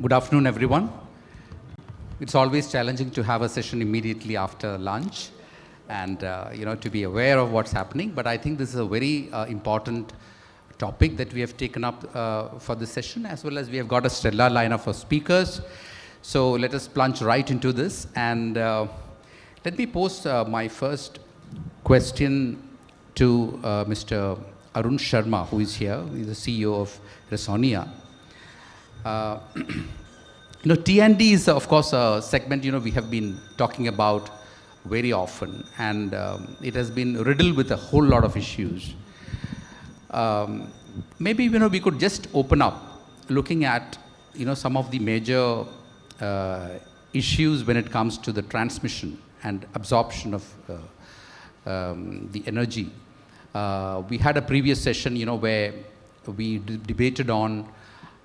Good afternoon, everyone. It's always challenging to have a session immediately after lunch and to be aware of what's happening. But I think this is a very important topic that we have taken up for this session, as well as we have got a stellar lineup of speakers. So let us plunge right into this. And let me pose my first question to Mr. Arun Sharma, who is here. He's the CEO of Resonia. T&D is, of course, a segment we have been talking about very often, and it has been riddled with a whole lot of issues. Maybe we could just open up looking at some of the major issues when it comes to the transmission and absorption of the energy. We had a previous session where we debated on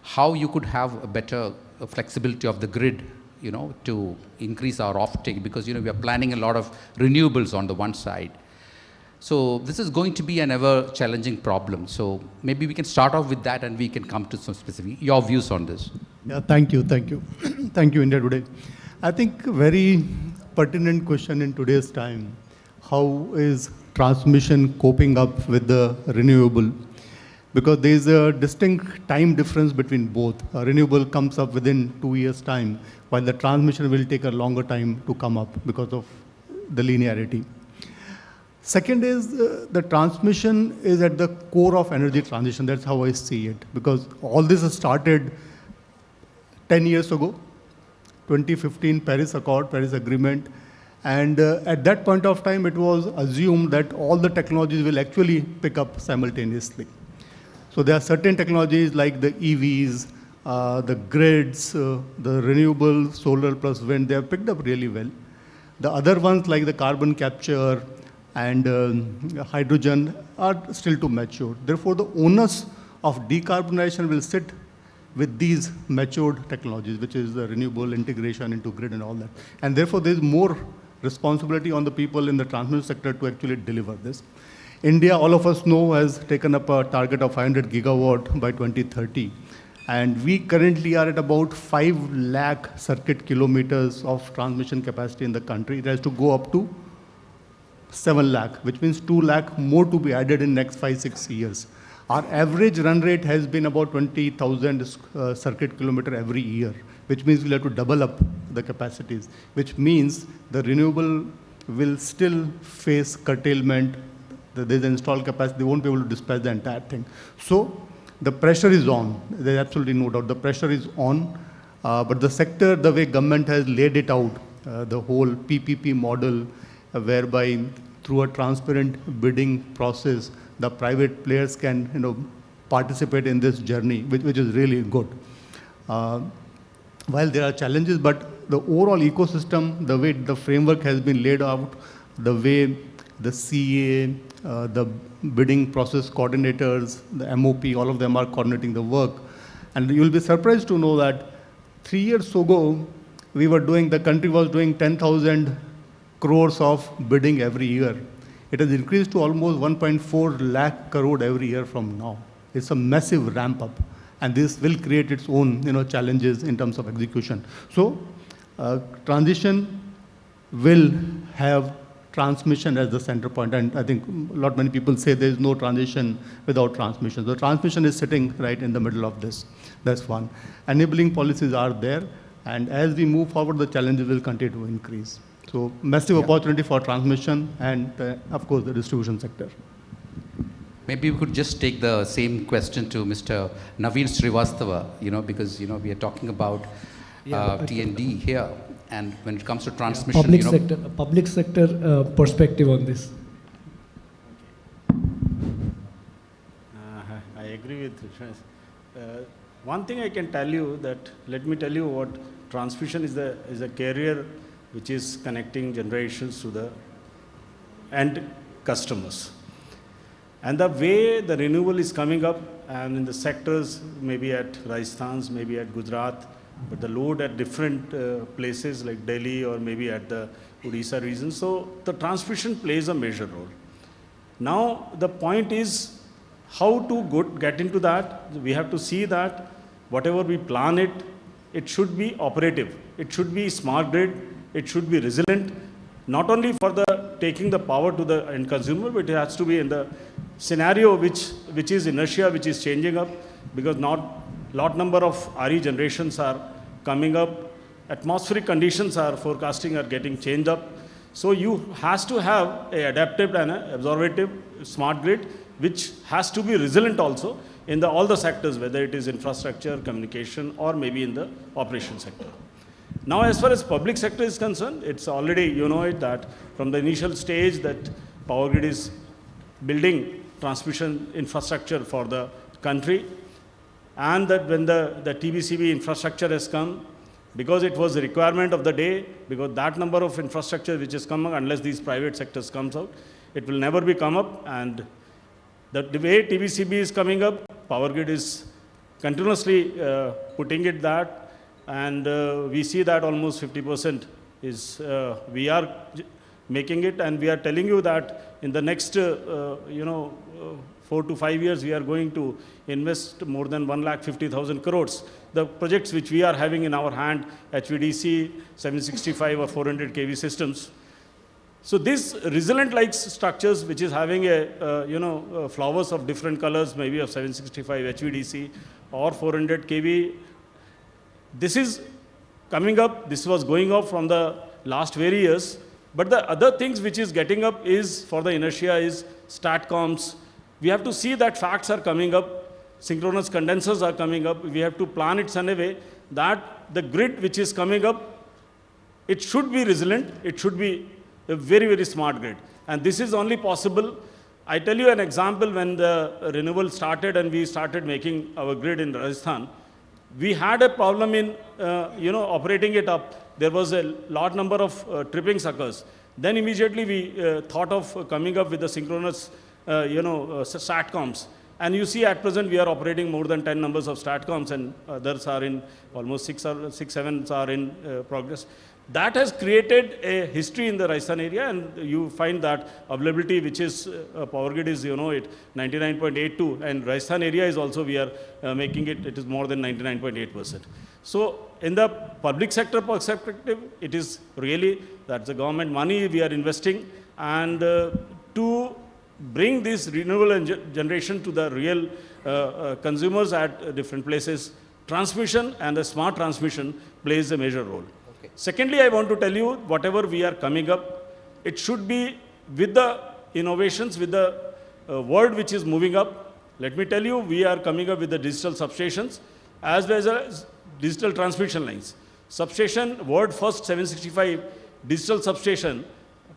how you could have a better flexibility of the grid, to increase our offtake, because we are planning a lot of renewables on the one side. So this is going to be an ever challenging problem. So maybe we can start off with that and we can come to some specific, your views on this. Yeah, thank you. Thank you, India Today. I think very pertinent question in today's time. How is transmission coping up with the renewable? Because there is a distinct time difference between both. Renewable comes up within 2 years' time, while the transmission will take a longer time to come up because of the linearity. Second is the transmission is at the core of energy transition. That's how I see it. Because all this started 10 years ago, 2015 Paris Accord, Paris Agreement. And at that point of time, it was assumed that all the technologies will actually pick up simultaneously. So there are certain technologies like the EVs, the grids, the renewable, solar plus wind, they have picked up really well. The other ones like the carbon capture and hydrogen are still too mature. Therefore, the onus of decarbonization will sit with these matured technologies, which is the renewable integration into grid and all that. And therefore, there is more responsibility on the people in the transmission sector to actually deliver this. India, all of us know, has taken up a target of 500 gigawatt by 2030. And we currently are at about 5 lakh circuit kilometers of transmission capacity in the country. It has to go up to 7 lakh, which means 2 lakh more to be added in next 5-6 years. Our average run rate has been about 20,000 circuit kilometer every year, which means we'll have to double up the capacities, which means the renewable will still face curtailment. There's installed capacity, they won't be able to dispatch the entire thing. So the pressure is on. There's absolutely no doubt. The pressure is on. But the sector, the way government has laid it out, the whole PPP model, whereby through a transparent bidding process, the private players can participate in this journey, which is really good. While there are challenges, but the overall ecosystem, the way the framework has been laid out, the way the CA, the bidding process coordinators, the MOP, all of them are coordinating the work. And you'll be surprised to know that 3 years ago, the country was doing 10,000 crores of bidding every year. It has increased to almost 1.4 lakh crore every year from now. It's a massive ramp up. And this will create its own challenges in terms of execution. So transition will have transmission as the center point. And I think many people say there is no transition without transmission. So transmission is sitting right in the middle of this. That's one. Enabling policies are there. And as we move forward, the challenges will continue to increase. So massive opportunity for transmission and, of course, the distribution sector. Maybe we could just take the same question to Mr. Naveen Srivastava, because, we are talking about T&D here. And when it comes to transmission, public sector perspective on this. I agree with Rishas. One thing I can tell you that, let me tell you what transmission is a carrier which is connecting generations to the end customers. And the way the renewable is coming up, and in the sectors, maybe at Rajasthan, maybe at Gujarat, but the load at different places like Delhi or maybe at the Odisha region. So the transmission plays a major role. Now the point is how to get into that. We have to see that whatever we plan it, it should be operative. It should be smart grid. It should be resilient, not only for the taking the power to the end consumer, but it has to be in the scenario which is inertia, which is changing up, because not lot number of RE generations are coming up. Atmospheric conditions are forecasting are getting changed up. So you has to have a adaptive and a absorptive smart grid, which has to be resilient also in all the sectors, whether it is infrastructure, communication, or maybe in the operation sector. Now, as far as public sector is concerned, it's already, you know it, that from the initial stage that Power Grid is building transmission infrastructure for the country, and that when the TBCB infrastructure has come, because it was a requirement of the day, because that number of infrastructure which is coming, unless these private sectors comes out, it will never be come up. And the way TBCB is coming up, Power Grid is continuously putting it that, and we see that almost 50% is, we are making it, and we are telling you that in the next, 4 to 5 years, we are going to invest more than 1,50,000 crores. The projects which we are having in our hand, HVDC, 765 or 400 kV systems. So these resilient-like structures, which is having flowers of different colors, maybe of 765 HVDC or 400 kV, this is coming up. This was going up from the last very years. But the other things which is getting up is, for the inertia, is STATCOMs. We have to see that facts are coming up. Synchronous condensers are coming up. We have to plan it in a way that the grid which is coming up, it should be resilient. It should be a very, very smart grid. And this is only possible. I tell you an example. When the Renewable started and we started making our grid in Rajasthan, we had a problem in operating it up. There was a large number of trippings occurs. Then immediately we thought of coming up with the synchronous STATCOMs. And you see at present we are operating more than 10 numbers of STATCOMs, and others are in almost 7 are in progress. That has created a history in the Rajasthan area, and you find that availability, which is Power Grid is, 99.82, and Rajasthan area is also, we are making it, it is more than 99.8%. So in the public sector perspective, it is really that's the government money we are investing, and to bring this renewable generation to the real consumers at different places, transmission and the smart transmission plays a major role. Okay. Secondly, I want to tell you, whatever we are coming up, it should be with the innovations, with the world which is moving up. Let me tell you, we are coming up with the digital substations as well as digital transmission lines. Substation, world first 765 digital substation,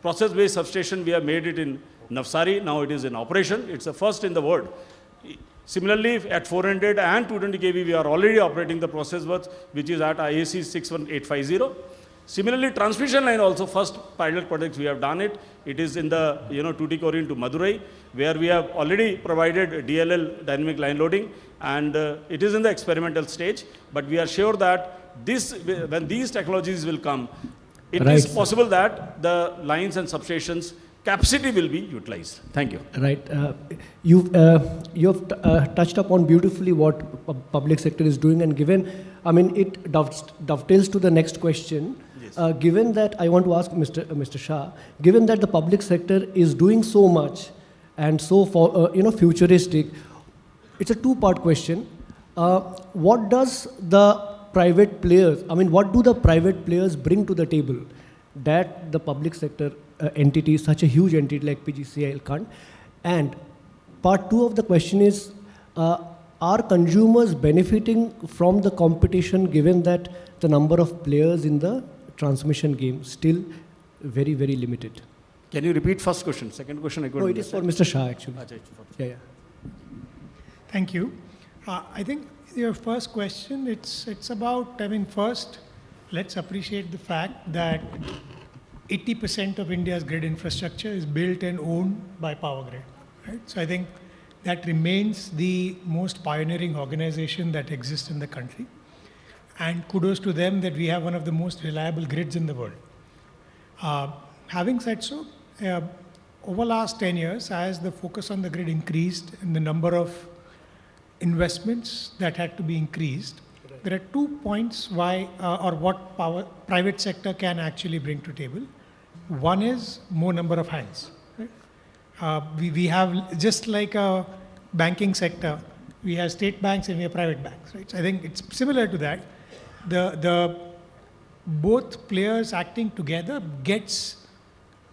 process-based substation, we have made it in Navsari. Now it is in operation. It's the first in the world. Similarly, at 400 and 220 kV, we are already operating the process bus, which is at IAC 61850. Similarly, transmission line also, first pilot projects we have done it. It is in the Tuticorin to Madurai, where we have already provided DLL, dynamic line loading, and it is in the experimental stage. But we are sure that when these technologies will come, it is possible that the lines and substations capacity will be utilized. Thank you. Right. You've touched upon beautifully what public sector is doing, and given, it dovetails to the next question. Yes. Given that, I want to ask Mr. Shah, given that the public sector is doing so much and so futuristic, it's a two-part question. What does the private players, what do the private players bring to the table that the public sector entity, such a huge entity like PGCIL can't? And part two of the question is, are consumers benefiting from the competition, given that the number of players in the transmission game still very, very limited? Can you repeat first question? Second question I couldn't. No, it is for Mr. Shah actually. Yeah. Thank you. I think your first question, it's about, first, let's appreciate the fact that 80% of India's grid infrastructure is built and owned by Power Grid, right? So I think that remains the most pioneering organization that exists in the country. And kudos to them that we have one of the most reliable grids in the world. Having said so, over the last 10 years, as the focus on the grid increased and the number of investments that had to be increased, there are 2 points why or what private sector can actually bring to table. One is more number of hands. Right? We have, just like a banking sector, we have state banks and we have private banks. Right? So I think it's similar to that. The both players acting together gets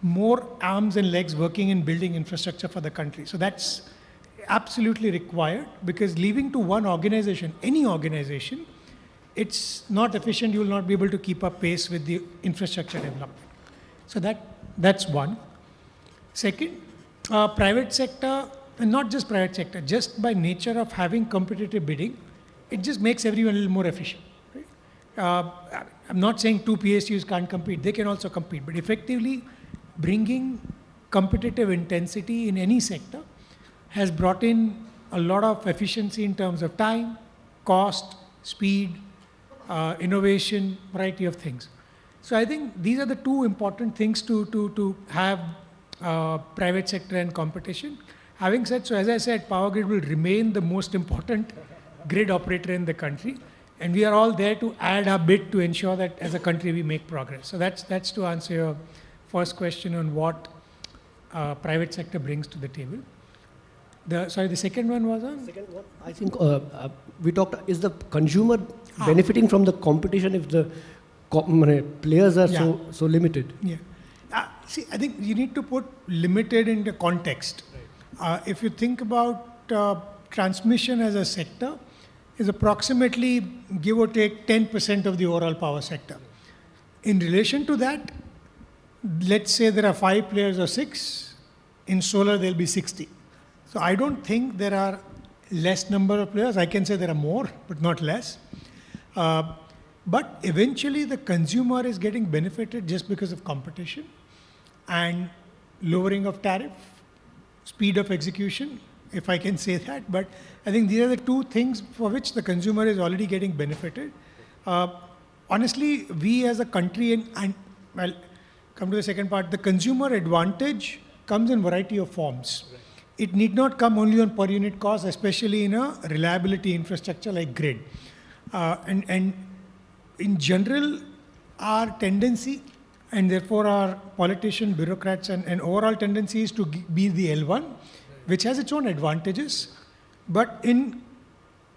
more arms and legs working in building infrastructure for the country. So that's absolutely required, because leaving to one organization, any organization, it's not efficient. You will not be able to keep up pace with the infrastructure development. So that's one. Second, private sector, and not just private sector, just by nature of having competitive bidding, it just makes everyone a little more efficient. Right? I'm not saying two PSUs can't compete. They can also compete. But effectively, bringing competitive intensity in any sector has brought in a lot of efficiency in terms of time, cost, speed, innovation, variety of things. So I think these are the two important things to have private sector and competition. Having said so, as I said, Power Grid will remain the most important grid operator in the country. And we are all there to add our bit to ensure that as a country we make progress. So that's to answer your first question on what private sector brings to the table. The second one was on? Second one, I think we talked, is the consumer benefiting from the competition if the players are so limited? Yeah. See, I think you need to put limited into context. Right. If you think about transmission as a sector, is approximately, give or take, 10% of the overall power sector. In relation to that, let's say there are 5 players or 6. In solar, there'll be 60. So I don't think there are less number of players. I can say there are more, but not less. But eventually, the consumer is getting benefited just because of competition and lowering of tariff, speed of execution, if I can say that. But I think these are the two things for which the consumer is already getting benefited. Honestly, we as a country, and well, come to the second part, the consumer advantage comes in variety of forms. Right. It need not come only on per unit cost, especially in a reliability infrastructure like grid. And in general, our tendency, and therefore our politician, bureaucrats, and overall tendency is to be the L1, which has its own advantages. But in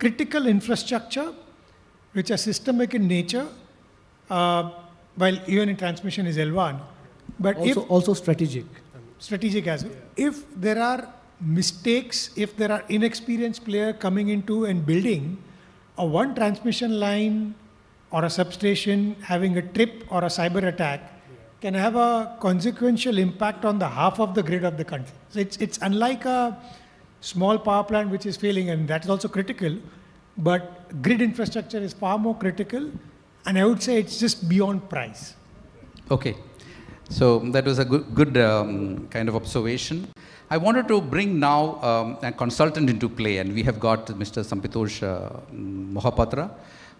critical infrastructure, which are systemic in nature, while even in transmission is L1, but also strategic. Strategic as well. Yeah. If there are mistakes, if there are inexperienced players coming into and building a one transmission line or a substation having a trip or a cyber attack, can have a consequential impact on the half of the grid of the country. So it's unlike a small power plant which is failing, and that's also critical, but grid infrastructure is far more critical, and I would say it's just beyond price. Okay, so that was a good kind of observation. I wanted to bring now a consultant into play, and we have got Mr. Sampitosh Mohapatra,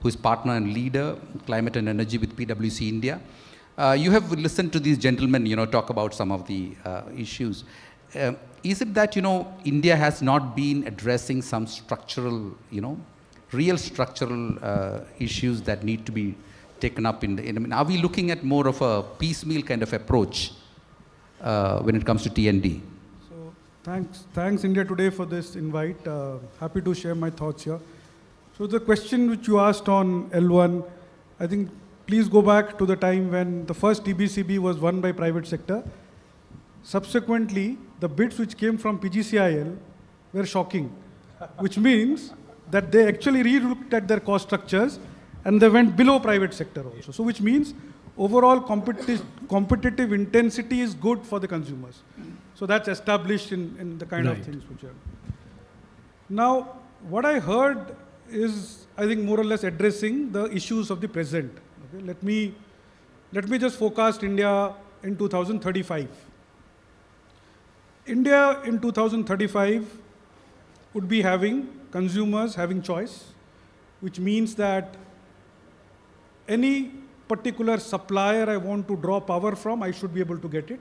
who is partner and leader, climate and energy with PwC India. You have listened to these gentlemen, talk about some of the issues. Is it that, India has not been addressing some structural, real structural issues that need to be taken up are we looking at more of a piecemeal kind of approach when it comes to T&D? So thanks India Today for this invite. Happy to share my thoughts here. So the question which you asked on L1, I think please go back to the time when the first TBCB was won by private sector. Subsequently, the bids which came from PGCIL were shocking, which means that they actually re-looked at their cost structures and they went below private sector also. So which means overall competitive intensity is good for the consumers. So that's established in the kind of things which are. Now, what I heard is, I think, more or less addressing the issues of the present. Okay? Let me just forecast India in 2035. India in 2035 would be having consumers having choice, which means that any particular supplier I want to draw power from, I should be able to get it.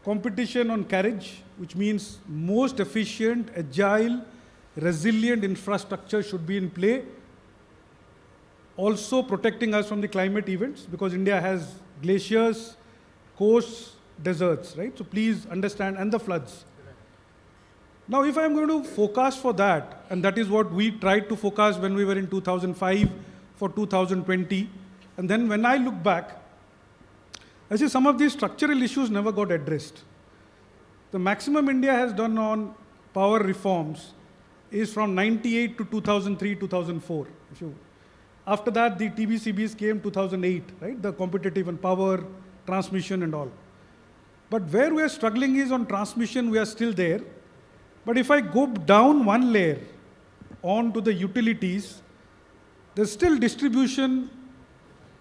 Competition on carriage, which means most efficient, agile, resilient infrastructure should be in play also protecting us from the climate events, because India has glaciers, coasts, deserts, right? So please understand, and the floods. Now, if I'm going to forecast for that, and that is what we tried to forecast when we were in 2005 for 2020, and then when I look back, I see some of these structural issues never got addressed. The maximum India has done on power reforms is from 98 to 2003, 2004. After that, the TBCBs came 2008, right? The competitive and power, transmission and all. But where we are struggling is on transmission, we are still there. But if I go down one layer onto the utilities, there's still distribution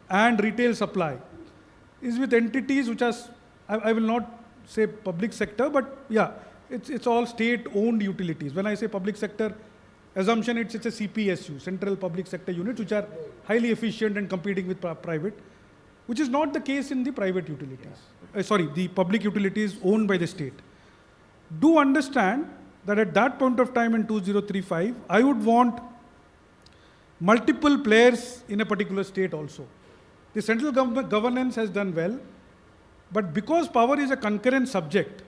and retail supply is with entities which are, I will not say public sector, but yeah, it's all state-owned utilities. When I say public sector, assumption it's a CPSU, Central Public Sector Units, which are highly efficient and competing with private, which is not the case in the private utilities. The public utilities owned by the state. Do understand that at that point of time in 2035, I would want multiple players in a particular state also. The central governance has done well, but because power is a concurrent subject,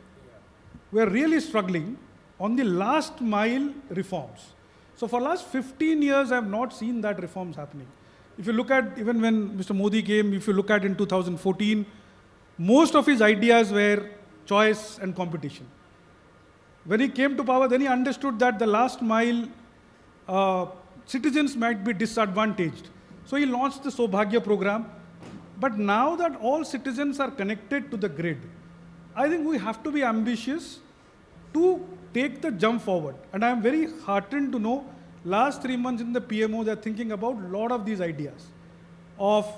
we are really struggling on the last mile reforms. So for last 15 years, I have not seen that reforms happening. If you look at, even when Mr. Modi came, if you look at in 2014, most of his ideas were choice and competition. When he came to power, then he understood that the last mile citizens might be disadvantaged. So he launched the Saubhagya program. But now that all citizens are connected to the grid, I think we have to be ambitious to take the jump forward. And I am very heartened to know last 3 months in the PMO, they are thinking about a lot of these ideas of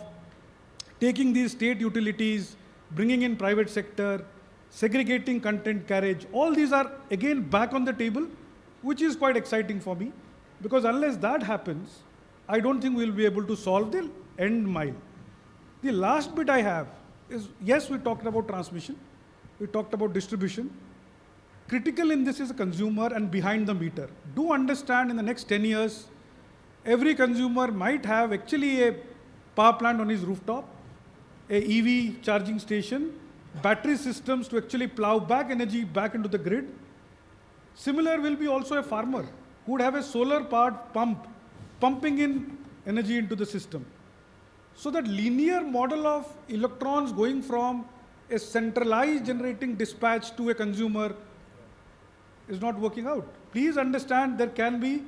taking these state utilities, bringing in private sector, segregating content carriage. All these are again back on the table, which is quite exciting for me, because unless that happens, I don't think we'll be able to solve the end mile. The last bit I have is, yes, we talked about transmission, we talked about distribution. Critical in this is a consumer and behind the meter. Do understand in the next 10 years, every consumer might have actually a power plant on his rooftop, a EV charging station, battery systems to actually plow back energy back into the grid. Similar will be also a farmer who would have a solar powered pump, pumping in energy into the system. So that linear model of electrons going from a centralized generating dispatch to a consumer is not working out. Please understand there can be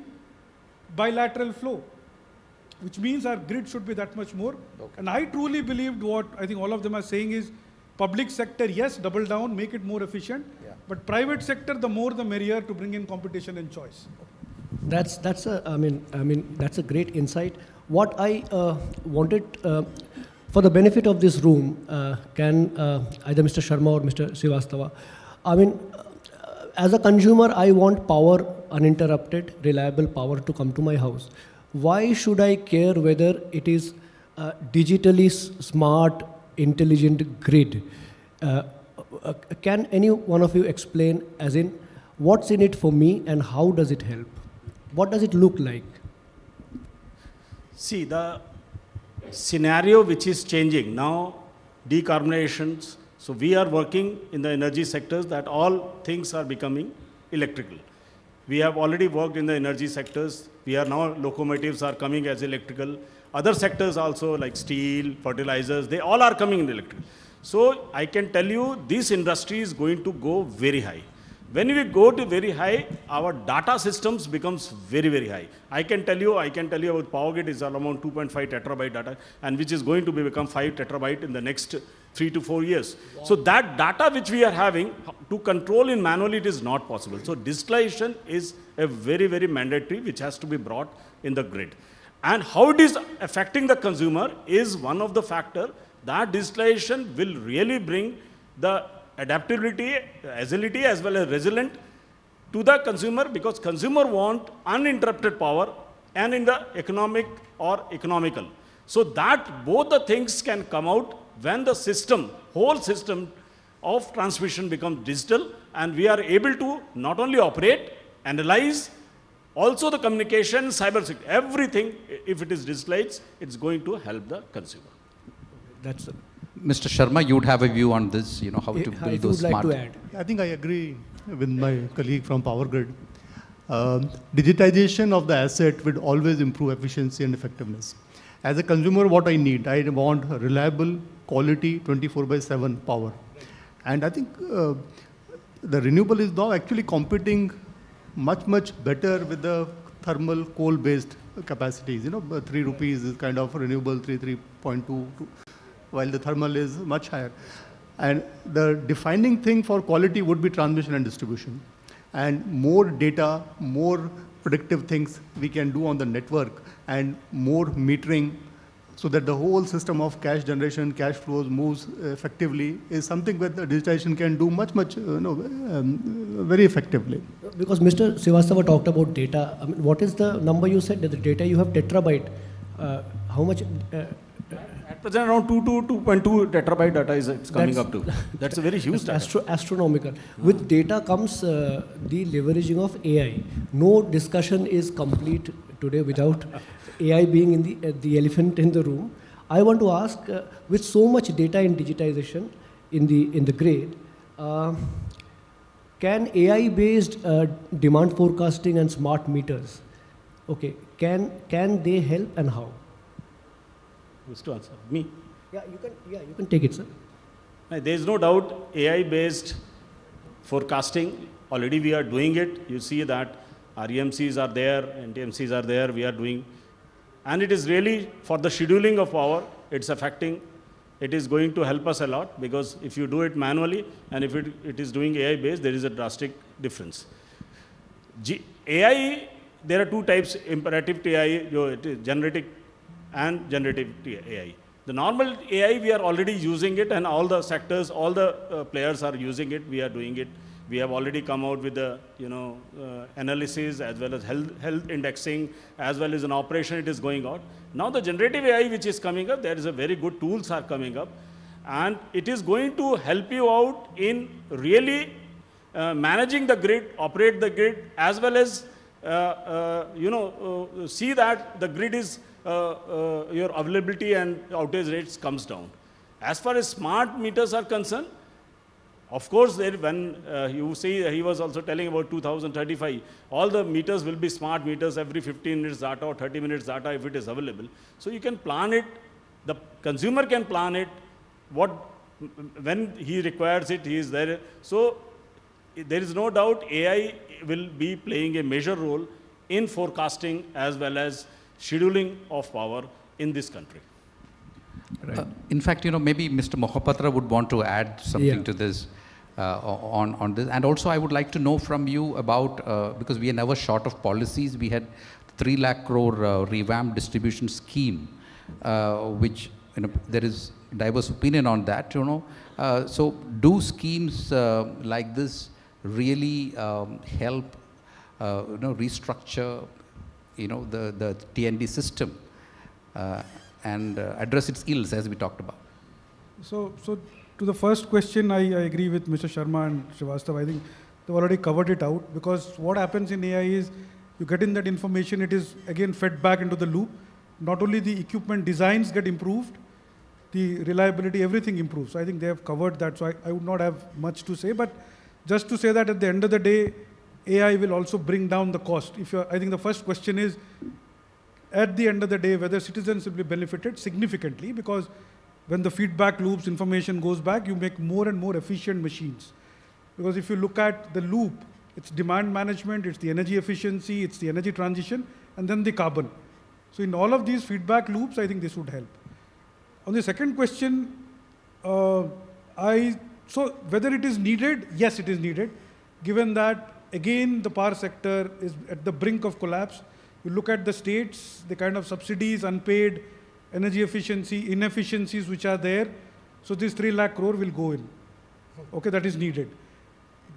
bilateral flow, which means our grid should be that much more. Okay. And I truly believed what I think all of them are saying is public sector, yes, double down, make it more efficient, but private sector, the more the merrier to bring in competition and choice. That's a great insight. What I wanted, for the benefit of this room, can either Mr. Sharma or Mr. Srivastava, as a consumer, I want power, uninterrupted, reliable power to come to my house. Why should I care whether it is digitally smart, intelligent grid? Can any one of you explain, as in, what's in it for me and how does it help? What does it look like? See, the scenario which is changing now, decarbonizations. So we are working in the energy sectors that all things are becoming electrical. We have already worked in the energy sectors. We are now, locomotives are coming as electrical. Other sectors also like steel, fertilizers, they all are coming in electrical. So I can tell you this industry is going to go very high. When we go to very high, our data systems becomes very, very high. I can tell you about Power Grid is around 2.5 terabyte data, and which is going to become 5 terabyte in the next 3 to 4 years. Wow. So that data which we are having, to control in manually, it is not possible. So digitalization is a very, very mandatory, which has to be brought in the grid. And how it is affecting the consumer is one of the factors that digitalization will really bring the adaptability, agility, as well as resilient to the consumer, because consumer want uninterrupted power and in the economic or economical. So that both the things can come out when the system, whole system of transmission becomes digital, and we are able to not only operate, analyze, Also the communication, cyber security, everything, if it is digitalized, it's going to help the consumer. That's Mr. Sharma, you would have a view on this, how to build those smart. like to add. I think I agree with my colleague from Power Grid. Digitization of the asset will always improve efficiency and effectiveness. As a consumer, what I need, I want reliable, quality, 24/7 power. And I think the renewable is now actually competing much better with the thermal coal-based capacities. 3 rupees is kind of renewable, 3.2, while the thermal is much higher. And the defining thing for quality would be transmission and distribution. And more data, more predictive things we can do on the network, and more metering, so that the whole system of cash generation, cash flows moves effectively, is something that the digitization can do much, very effectively. Because Mr. Srivastava talked about data. I mean, what is the number you said? That the data you have terabyte. How much? At present, around 2.2 terabyte data it's coming up to. That's a very huge data. Astronomical. With data comes the leveraging of AI. No discussion is complete today without AI being in the elephant in the room. I want to ask, with so much data in digitization in the grid, can AI-based demand forecasting and smart meters, okay, can they help, and how? Who's to answer? Me? Yeah, you can take it, sir. There is no doubt AI-based forecasting, already we are doing it. You see that REMCs are there, NTMCs are there, we are doing. And it is really for the scheduling of power, it's affecting. It is going to help us a lot, because if you do it manually and if it is doing AI-based, there is a drastic difference. AI, there are two types, imperative AI, it is generative and generative AI. The normal AI, we are already using it, and all the sectors, all the players are using it, we are doing it. We have already come out with the analysis, as well as health indexing, as well as an operation it is going out. Now the generative AI which is coming up, there is a very good tools are coming up, and it is going to help you out in really managing the grid, operate the grid, as well as see that the grid is your availability and outage rates comes down. As far as smart meters are concerned, of course, when you see, he was also telling about 2035, all the meters will be smart meters, every 15 minutes data or 30 minutes data if it is available. So you can plan it, the consumer can plan it, when he requires it, he is there. So there is no doubt AI will be playing a major role in forecasting as well as scheduling of power in this country. Right. In fact, maybe Mr. Mohapatra would want to add something to this. On this, and also I would like to know from you about, because we are never short of policies, we had 3 lakh crore Revamped Distribution Scheme, which there is diverse opinion on that. So do schemes like this really help restructure the T&D system and address its ills, as we talked about? So to the first question, I agree with Mr. Sharma and Srivastava. I think they've already covered it out, because what happens in AI is you get in that information, it is again fed back into the loop. Not only the equipment designs get improved, the reliability, everything improves. So I think they have covered that, so I would not have much to say, but just to say that at the end of the day, AI will also bring down the cost. I think the first question is, at the end of the day, whether citizens will be benefited significantly, because when the feedback loops, information goes back, you make more and more efficient machines. Because if you look at the loop, it's demand management, it's the energy efficiency, it's the energy transition, and then the carbon. So in all of these feedback loops, I think this would help. On the second question, so whether it is needed, yes, it is needed, given that, again, the power sector is at the brink of collapse. You look at the states, the kind of subsidies, unpaid, energy efficiency, inefficiencies which are there. So this 3 lakh crore will go in. Okay, that is needed.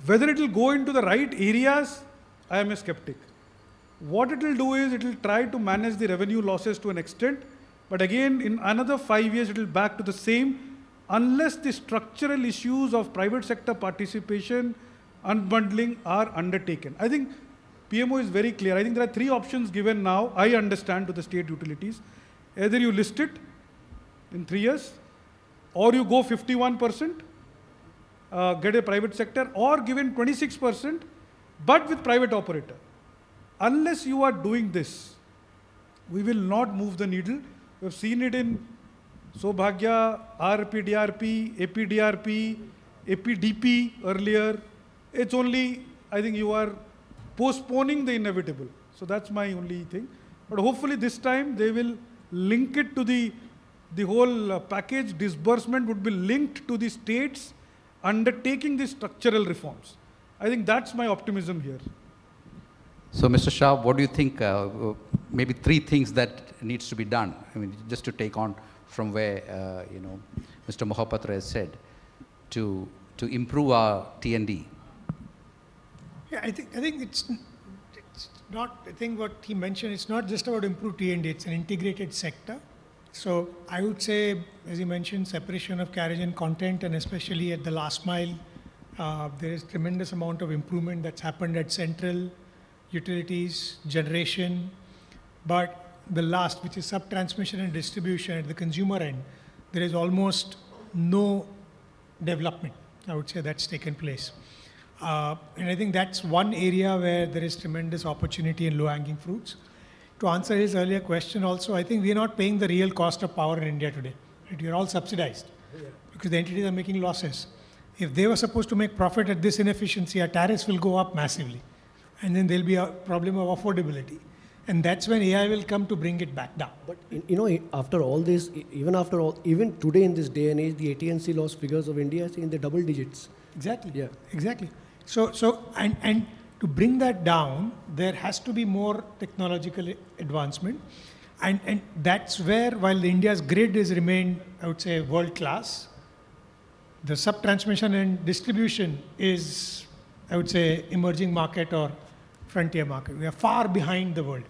Whether it will go into the right areas, I am a skeptic. What it will do is it will try to manage the revenue losses to an extent, but again, in another 5 years, it will back to the same, unless the structural issues of private sector participation, unbundling are undertaken. I think PMO is very clear. I think there are 3 options given now, I understand, to the state utilities. Either you list it in 3 years, or you go 51%, get a private sector, or given 26%, but with private operator. Unless you are doing this, we will not move the needle. We have seen it in Sobhagya, RPDRP, APDRP, APDP earlier. It's only, I think you are postponing the inevitable. So that's my only thing. But hopefully this time they will link it to the whole package. Disbursement would be linked to the states undertaking the structural reforms. I think that's my optimism here. So, Mr. Shah, what do you think, maybe 3 things that needs to be done? I mean, just to take on from where, Mr. Mohapatra has said, to improve our T&D. Yeah, I think it's not, I think what he mentioned, it's not just about improved T&D, it's an integrated sector. So I would say, as you mentioned, separation of carriage and content, and especially at the last mile, there is tremendous amount of improvement that's happened at central, utilities, generation, but the last, which is sub-transmission and distribution at the consumer end, there is almost no development, I would say, that's taken place. And I think that's one area where there is tremendous opportunity and low-hanging fruits. To answer his earlier question also, I think we are not paying the real cost of power in India today. Right? We are all subsidized because the entities are making losses. If they were supposed to make profit at this inefficiency, our tariffs will go up massively. And then there'll be a problem of affordability. And that's when AI will come to bring it back down. But after all this, even today in this day and age, the AT&C loss figures of India are in the double digits. Exactly. Yeah. Exactly. So to bring that down, there has to be more technological advancement. And that's where, while India's grid has remained, I would say, world class, the sub-transmission and distribution is, I would say, emerging market or frontier market. We are far behind the world.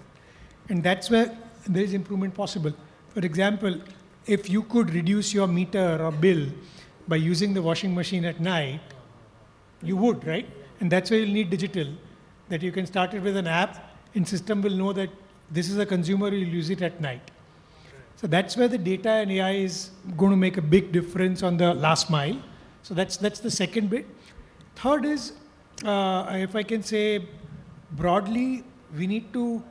And that's where there is improvement possible. For example, if you could reduce your meter or bill by using the washing machine at night, you would, right? And that's why you'll need digital, that you can start it with an app and system will know that this is a consumer, you'll use it at night. So that's where the data and AI is going to make a big difference on the last mile. So that's the second bit. Third is, if I can say broadly, we need to,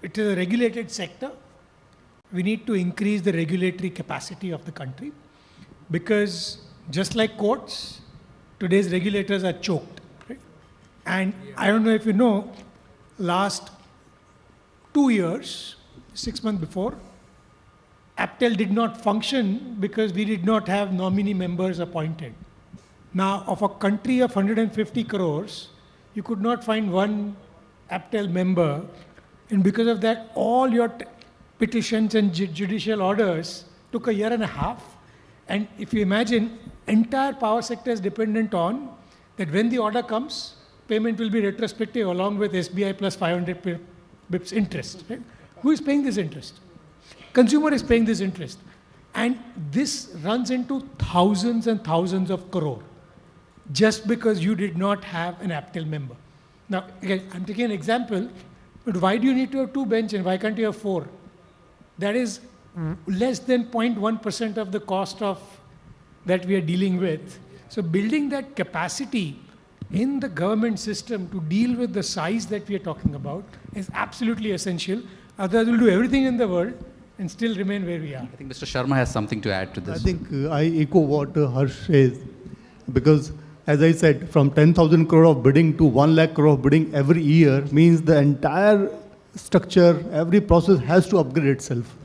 it is a regulated sector. We need to increase the regulatory capacity of the country because just like courts, today's regulators are choked. Right? And I don't know if you know, last 2 years, 6 months before, APTEL did not function because we did not have nominee members appointed. Now, of a country of 150 crores, you could not find one APTEL member, and because of that, all your petitions and judicial orders took 1.5 years. And if you imagine, entire power sector is dependent on that when the order comes, payment will be retrospective along with SBI plus 500 bips interest. Right? Who is paying this interest? Consumer is paying this interest. And this runs into thousands and thousands of crore just because you did not have an APTEL member. Now, again, I'm taking an example, but why do you need to have 2 bench and why can't you have 4? That is less than 0.1% of the cost of that we are dealing with. So building that capacity in the government system to deal with the size that we are talking about is absolutely essential. Otherwise, we'll do everything in the world and still remain where we are. I think Mr. Sharma has something to add to this. I think I echo what Harsh says, because as I said, from 10,000 crore of bidding to 1 lakh crore of bidding every year means the entire structure, every process has to upgrade itself.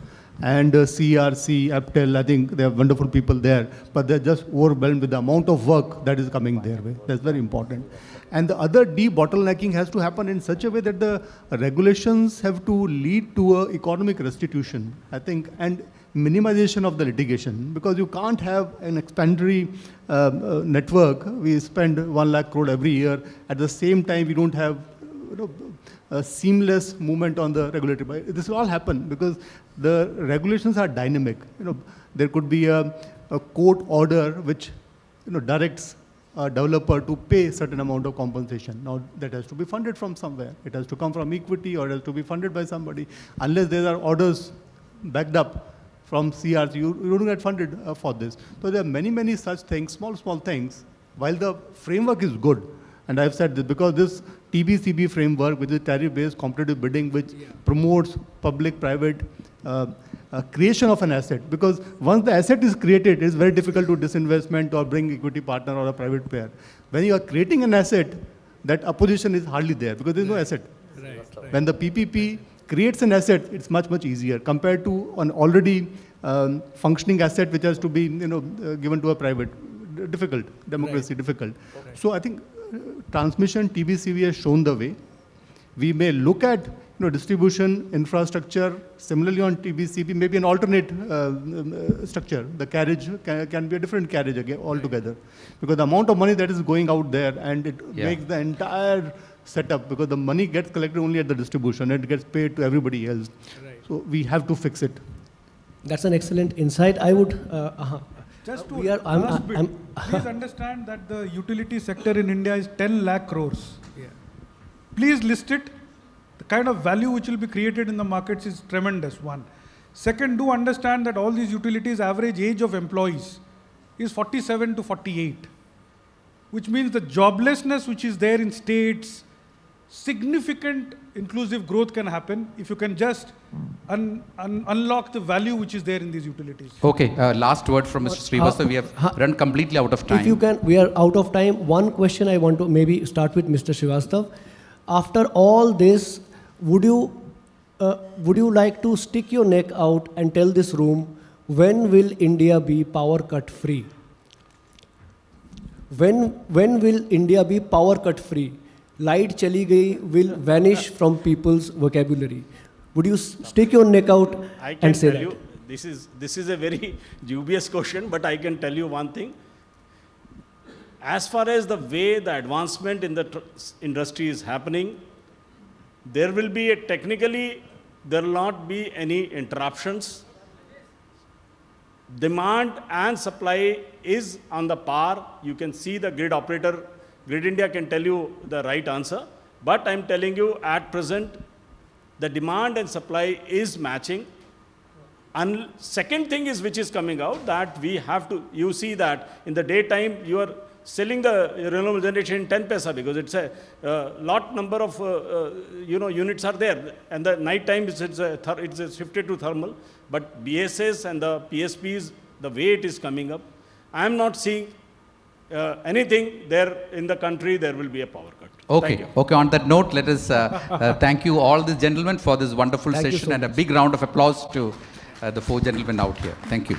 And CRC, APTEL, I think they are wonderful people there, but they're just overwhelmed with the amount of work that is coming their way. That's very important. And the other debottlenecking has to happen in such a way that the regulations have to lead to a economic restitution, I think, and minimization of the litigation, because you can't have an expandatory network. We spend 1 lakh crore every year. At the same time, we don't have a seamless movement on the regulatory. This will all happen because the regulations are dynamic. There could be a court order which directs a developer to pay a certain amount of compensation. Now, that has to be funded from somewhere. It has to come from equity or it has to be funded by somebody. Unless there are orders backed up from CRs, you don't get funded for this. So there are many, many such things, small things, while the framework is good. And I've said this because this TBCB framework, which is tariff-based competitive bidding, which promotes public-private creation of an asset. Because once the asset is created, it's very difficult to disinvestment or bring equity partner or a private player. When you are creating an asset, that opposition is hardly there because there's no asset. Right. When the PPP creates an asset, it's much, much easier compared to an already functioning asset which has to be given to a private. Difficult, democracy difficult. Okay. So I think transmission TBCB has shown the way. We may look at distribution infrastructure similarly on TBCB, maybe an alternate structure. The carriage can be a different carriage again altogether, because the amount of money that is going out there and it makes the entire setup, because the money gets collected only at the distribution, it gets paid to everybody else. Right. So we have to fix it. That's an excellent insight. I would. Just to please understand that the utility sector in India is 10 lakh crores. Yeah. Please list it. The kind of value which will be created in the markets is tremendous, one. Second, do understand that all these utilities' average age of employees is 47 to 48, which means the joblessness which is there in states, significant inclusive growth can happen if you can just unlock the value which is there in these utilities. Okay, last word from Mr. Srivastava. We have run completely out of time. If you can, we are out of time. One question I want to maybe start with Mr. Srivastava. After all this, would you like to stick your neck out and tell this room, when will India be power cut free? When will India be power cut free? Light chali gayi will vanish from people's vocabulary. Would you stick your neck out and say that? This is a very dubious question, but I can tell you one thing. As far as the way the advancement in the industry is happening, there will be technically, there will not be any interruptions. Demand and supply is on the par. You can see the grid operator, Grid India can tell you the right answer, but I'm telling you at present, the demand and supply is matching. And second thing is which is coming out, that we have to, you see that in the daytime you are selling the renewable generation in 10 paisa because it's a lot number of units are there, and the night time it's shifted to thermal. But BSS and the PSPs, the way it is coming up, I am not seeing anything there in the country. There will be a power cut. Okay. Okay. On that note, let us thank you all the gentlemen for this wonderful session, and a big round of applause to the four gentlemen out here. Thank you.